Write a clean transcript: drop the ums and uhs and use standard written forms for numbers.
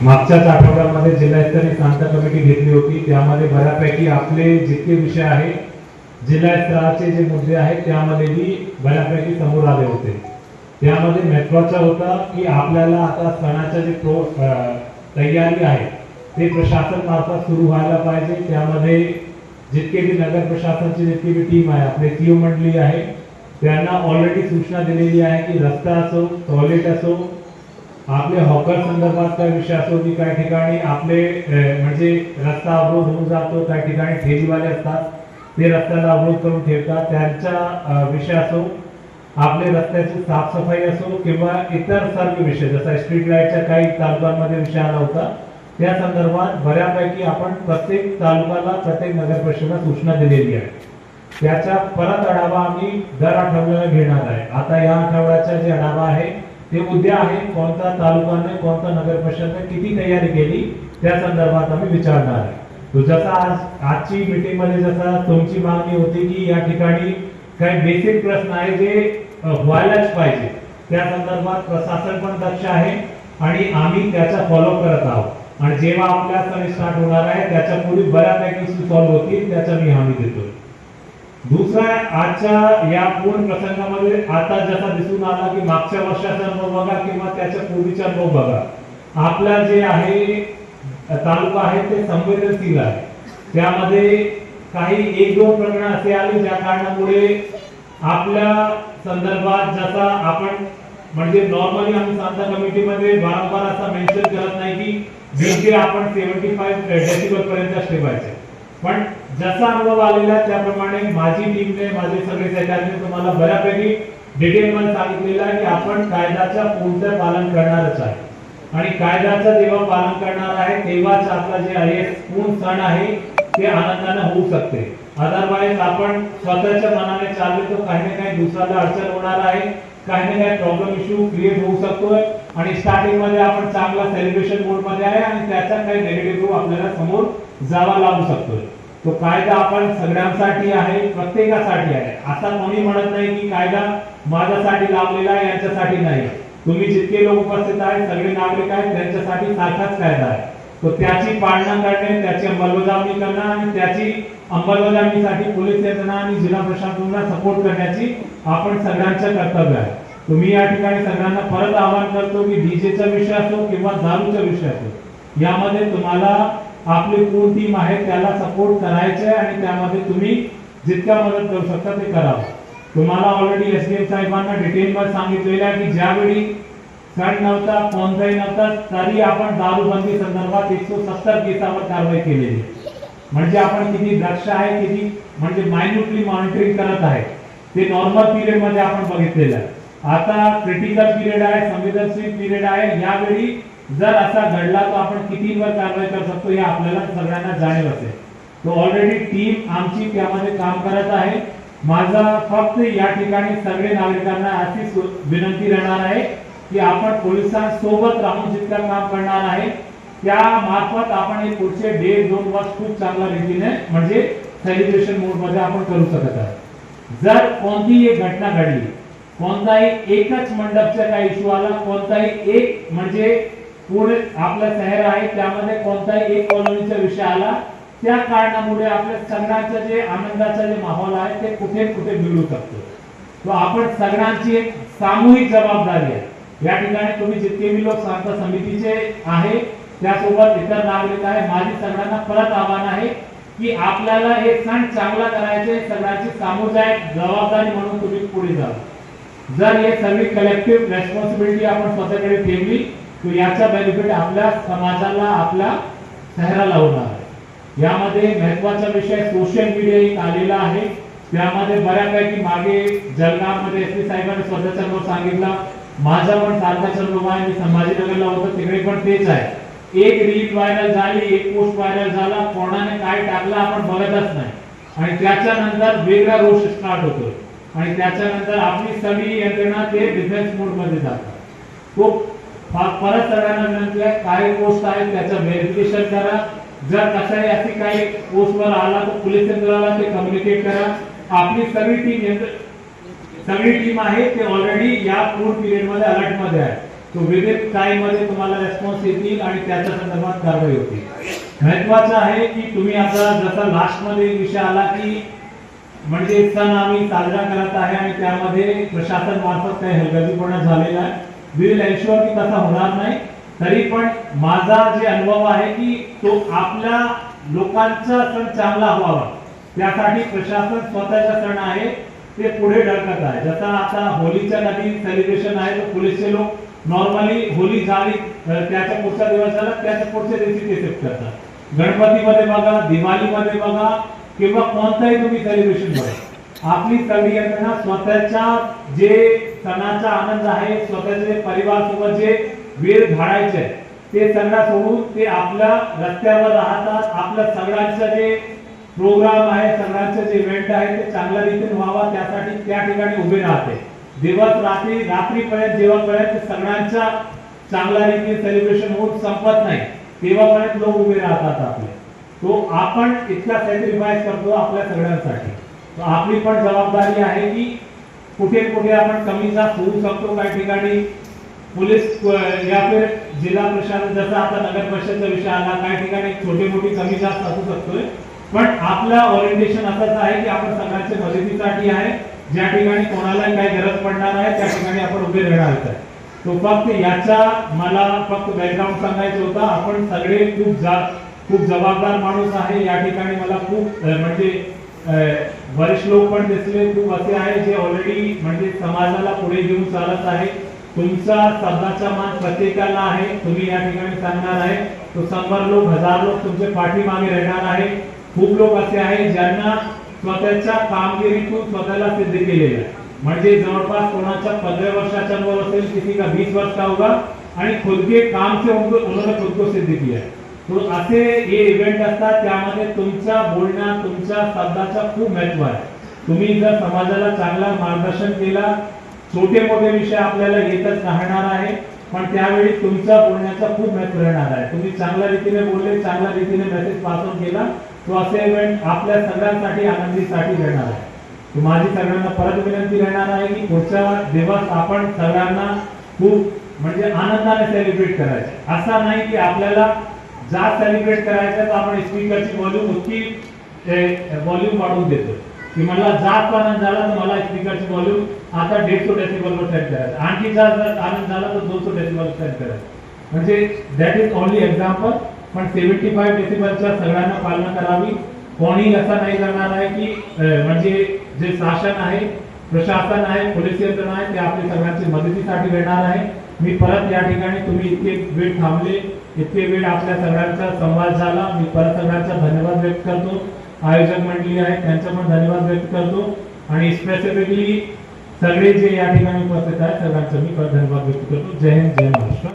मागच्याच आठवड्यामध्ये जिल्हास्तरीय शांतता कमिटी घेतली होती। त्यामध्ये बऱ्यापैकी आपले जितके विषय आहे, जिल्हा स्तराचे जे मुद्दे आहेत त्यामध्येही बऱ्यापैकी समोर आले होते। त्यामध्ये महत्त्वाचा होता की आपल्याला आता सणाच्या जे तयारी आहे ते प्रशासन मार्फत सुरू व्हायला पाहिजे। त्यामध्ये जितके भी नगर प्रशासनाची जितकी भी टीम आहे, आपले सीओ मंडळी आहे, त्यांना ऑलरेडी सूचना दिलेली आहे की रस्ता असो, टॉयलेट असो, आपले हॉकर संदर्भात काय विषय असो की काही ठिकाणी आपले म्हणजे रस्ता अवरोध होऊन जातो, काही ठिकाणी ठेलीवाले असतात ते रस्त्याला अवरोध करून ठेवतात, त्यांचा विषय असो, आपले रस्त्याची साफसफाई असो किंवा इतर सर्व विषय जसा स्ट्रीट लाईटच्या काही तालुक्यांमध्ये विषय आला होता, त्या संदर्भात बऱ्यापैकी आपण प्रत्येक तालुक्याला प्रत्येक नगर परिषदेला सूचना दिलेली आहे। त्याचा परत आढावा आम्ही दर आठवड्याला घेणार आहे। आता या आठवड्याचा जे आढावा आहे ते उद्या आहे, कोणता तालुकाने कोणता नगर परिषदने किती तयारी केली त्या संदर्भात आम्ही विचारणार आहे। तो जसा आजची मीटिंग मध्ये जसा तुमची मागणी होती की या ठिकाणी काही बेसिक प्रश्न आहे जे व्हायलाच पाहिजे, त्या संदर्भात प्रशासन पण दक्ष आहे आणि आम्ही त्याचा फॉलो करत आहोत आणि जेव्हा आपल्या सण स्टार्ट होणार आहे त्याच्या पूर्वी बऱ्यापैकी सॉल्व्ह होतील त्याचा मी हमी देतो। दुसरा आजच्या या पूर्ण प्रसंगामध्ये आता जसा दिसून आला की मागच्या वर्षाचा अनुभव बघा किंवा त्याच्या पूर्वीचा अनुभव बघा, आपला जे आहे तालुका आहे ते संवेदनशील आहे। त्यामध्ये काही एक दोन प्रकरण असे आले ज्या कारणामुळे आपल्या संदर्भात जसा आपण म्हणजे नॉर्मली आम्ही शांतता कमिटीमध्ये वारंवार असा मेन्शन करत नाही की डीजे आपण 75 डेसिबल पर्यंत ठेवायचे, पण जसा अनुभव आलेला त्याप्रमाणे माझी टीमने माझे सगळे सहकार्यांनी तुम्हाला बऱ्यापैकी डिटेलमध्ये सांगितलेलं आहे की आपण कायद्याच्या पूर्ण पालन करणारच आहे आणि कायद्याचं जेव्हा पालन करणार आहे तेव्हाच आपला जे आहे पूर्ण सण आहे ते आनंदाने होऊ शकते। अदरवाईज आपण स्वतःच्या मनाने चालले तर काही ना काही दुसऱ्याला अडचण होणार आहे, काही ना काही प्रॉब्लेम इश्यू क्रिएट होऊ शकतोय आणि स्टार्टिंग मध्ये आपण चांगला सेलिब्रेशन मोड मध्ये आहे आणि त्याचा काही नेगेटिव्ह आपल्याला समोर जावा लागू शकतोय। तो कायदा आपण सगळ्यांसाठी आहे, प्रत्येकासाठी आहे। असा कोणी म्हणत नाही की कायदा माझ्यासाठी लावलेला आहे यांच्यासाठी नाही। तुम्ही जितके लोक उपस्थित आहेत सगळे नागरिक आहेत त्यांच्यासाठी सारखाच कायदा आहे। तो त्याची पालना करणे, त्याची अंमलबजावणी करणं आणि त्याची अंमलबजावणीसाठी पोलीस यंत्रणा आणि जिल्हा प्रशासनाला सपोर्ट करण्याची आपण सगळ्यांचं कर्तव्य आहे। तुम्ही या ठिकाणी सगळ्यांना परत आवाहन करतो की डीजेचा विषय असो किंवा दारूचा विषय असो, यामध्ये तुम्हाला आपली पूर्ण टीम आहे त्याला सपोर्ट करायचे आणि त्यामध्ये तुम्ही जितका मदत करू शकता ते करावं। तुम्हाला ऑलरेडी एसडीएम साहेबांना डिटेलमध्ये सांगितलेलं आहे की ज्यावेळी सण नव्हता, कोणताही नव्हता, तरी आपण दारूबंदी संदर्भात 170 केसावर कारवाई केलेली, म्हणजे आपण किती दक्ष आहे, किती म्हणजे मायन्यूटली मॉनिटरिंग करत आहे ते नॉर्मल पिरियड मध्ये आपण बघितलेलं आहे। आता क्रिटिकल पिरियड आहे, संवेदनशील पिरियड आहे, यावेळी जर असा घडला तर आपण कितीवर कारवाई करू शकतो हे आपल्याला सगळ्यांना जाणीव असेल। तो ऑलरेडी टीम आमची त्यामध्ये काम करत आहे। माझा फक्त या ठिकाणी सगळे नागरिकांना अशी विनंती राहणार आहे की आपण पोलिसांसोबत राहून जितकं काम करणार आहे त्या मार्फत आपण हे पुढचे 1.5-2 वर्ष खूप चांगल्या रीतीने म्हणजे सेलिब्रेशन मोड मध्ये आपण करू शकत आहे। जर कोणतीही एक घटना घडली, कोणताही एकच मंडपचा काही इश्यू आला, कोणताही एक म्हणजे पुढे आपलं शहर आहे त्यामध्ये कोणताही एक कॉलनीचा विषय आला, त्या कारणामुळे आपल्या सगळ्यांचं जे आनंदाचा जे माहोल आहे ते कुठे कुठे बिघडू शकतो। तो आपण सगळ्यांची एक सामूहिक जबाबदारी आहे। या ठिकाणी तुम्ही जितके मी लोक शांतता समितीचे आहे त्यासोबत इतर नागरिक आहे, माझी सगळ्यांना परत आव्हान आहे की आपल्याला हे सण चांगला करायचे, सगळ्यांची सामुदायिक जबाबदारी म्हणून तुम्ही पुढे जा। जर हे सगळी कलेक्टिव्ह रेस्पॉन्सिबिलिटी आपण स्वतःकडे ठेवली तर याचा बेनिफिट आपल्या समाजाला, आपल्या शहराला होणार आहे। यामध्ये महत्त्वाचा विषय सोशल मीडिया एक आलेला आहे। त्यामध्ये बऱ्यापैकी मागे जळगावमध्ये एसपी साहेबांनी स्वतःचा अनुभव सांगितला, माझा पण सारखाच अनुभव आहे। मी संभाजीनगरला होतो तिकडे पण तेच आहे। एक रील व्हायरल झाली, एक पोस्ट व्हायरल झाला, कोणाने काय टाकलं आपण बघतच नाही आणि त्याच्यानंतर वेगळा रोष स्टार्ट होतो आणि त्याच्यानंतर आपली सगळी यंत्रणा ते डिफेन्स मोड मध्ये जातात। तो परत सगळ्यांना विनंती आहे, काय पोस्ट आहे त्याचं व्हेरिफिकेशन करा। जर कशाही अशी काही पोस्टवर आला तर पोलीस यंत्रणाला ते कम्युनिकेट करा। आपली सगळी टीम आहे ते ऑलरेडी या पूर्ण पिरियड मध्ये अलर्ट मध्ये आहे। तो विदिन टाइम मध्ये तुम्हाला रेस्पॉन्स येतील आणि त्याच्या संदर्भात कारवाई होती. महत्वाचं आहे की तुम्ही आता जसा लास्ट मध्ये विषय आला की म्हणजे सण आम्ही साजरा करत आहे आणि त्यामध्ये प्रशासन मार्फत काही हलगर्जीपणा झालेला आहे. वी विल एन्श्योर की तसा होणार नाही. तरी पण माझा जे अनुभव आहे की तो आपल्या लोकांचा सण चांगला व्हावा त्यासाठी प्रशासन स्वतःचा सण आहे ते पुढे ढकलत आहे. जसा आता होलीच्या कधी सेलिब्रेशन आहे तर पोलीसचे लोक नॉर्मली होली झाली त्याच्या पुढच्या दिवसाला त्याच्या पुढच्या दिवशी ते सेट करतात. गणपतीमध्ये बघा, दिवाळीमध्ये बघा किंवा कोणताही तुम्ही सेलिब्रेशन बघा, आपली सगळी यंत्रणा स्वतःच्या जे सणाचा आनंद आहे, स्वतःचे परिवार सोबत जे वेळ घालायचे ते सगळं सोडून ते आपल्या रस्त्यावर राहतात. आपल्या सगळ्यांचं जे प्रोग्राम आहे, सगळ्यांचं जे इव्हेंट आहे ते चांगल्या रीतीने व्हावा त्यासाठी त्या ठिकाणी उभे राहते. दिवस रात्रीपर्यंत जेव्हापर्यंत सगळ्यांचा चांगल्या रीतीने सेलिब्रेशन होऊन संपत नाही तेव्हापर्यंत लोक उभे राहतात आपले. तो आपण इतका सॅक्रिफाईस करतो आपल्या सगळ्यांसाठी. तो आपली पण जबाबदारी आहे की कुठे कुठे आपण कमी जास्त होऊ शकतो. काही ठिकाणी पोलीस या फिर जिल्हा प्रशासन जसं आता नगर परिषदचा विषय आला, काही ठिकाणी छोटी मोठी कमी जास्त असू शकतोय. पण आपलं ओरिएंटेशन असंच आहे की आपण सगळ्यांच्या मदतीसाठी आहे. ज्या ठिकाणी कोणाला काही गरज पडणार आहे त्या ठिकाणी आपण उभे राहणार आहे. तो फक्त याचा मला फक्त बॅकग्राऊंड सांगायचं होतं. आपण सगळे खूप जबाबदार माणूस आहे. या ठिकाणी मला खूप म्हणजे बरेच लोक पण दिसले, खूप असे आहे जे ऑलरेडी म्हणजे समाजाला पुढे घेऊन चालत आहे. तुमचा शब्दाचा मान प्रत्येकाला आहे. तुम्ही या ठिकाणी सांगणार आहे तो 100 लोक 1000 लोक तुमच्या पाठीमागे राहणार आहे. खूप लोक असे आहेत ज्यांना स्वतःच्या कामगिरीतून स्वतःला सिद्ध केलेलं आहे. म्हणजे जवळपास कोणाचा 15 वर्षाचा अनुभव असेल, किसी का 20 वर्ष का होगा आणि खुद के काम से उन्होंने खुद को सिद्ध किया. तो असे हे इव्हेंट असतात त्यामध्ये तुमचा बोलणं, तुमच्या शब्दाचा खूप महत्त्व आहे. तुम्ही जर समाजाला चांगला मार्गदर्शन केला, छोटे मोठे विषय आपल्याला येतच राहणार आहे पण त्यावेळी तुमच्या बोलण्याचा खूप महत्त्व राहणार आहे. तुम्ही चांगल्या रीतीने बोलले, चांगल्या रीतीने मेसेज पास ऑन केला तो असे इव्हेंट आपल्या सगळ्यांसाठी आनंदीसाठी राहणार आहे. तो माझी सगळ्यांना परत विनंती राहणार आहे की पुढचा दिवस आपण सगळ्यांना खूप म्हणजे आनंदाने सेलिब्रेट करायचे. असा नाही की आपल्याला जास्त सेलिब्रेट करायचं तर आपण स्पीकरची व्हॉल्यूम वाढवून देतो की मला जास्त आनंद झाला तर मला स्पीकरची व्हॉल्यूम आता 150 डेसिबलवर सेट करायचं, आणखी जास्त आनंद झाला तर 200 डेसिबल सेट करायचं. म्हणजे दॅट इज ओनली एक्झाम्पल. पण 75 डेसिबलच्या सगळ्यांना पालना करावी. कोणी असा नाही करणार आहे की म्हणजे जे शासन आहे, प्रशासन आहे, पोलीस यंत्रणा आहे ते आपल्या सगळ्यांची मदतीसाठी येणार आहे. मी परत या ठिकाणी तुम्ही इतके वेळ थांबले, इतके वेळ आपल्या सगळ्यांचा संवाद झाला, मी परत सगळ्यांचा धन्यवाद व्यक्त करतो. आयोजक मंडळी आहे त्यांचा पण धन्यवाद व्यक्त करतो आणि स्पेसिफिकली सगळे जे या ठिकाणी उपस्थित आहेत सगळ्यांचा मी परत धन्यवाद व्यक्त करतो. जय हिंद, जय महाराष्ट्र.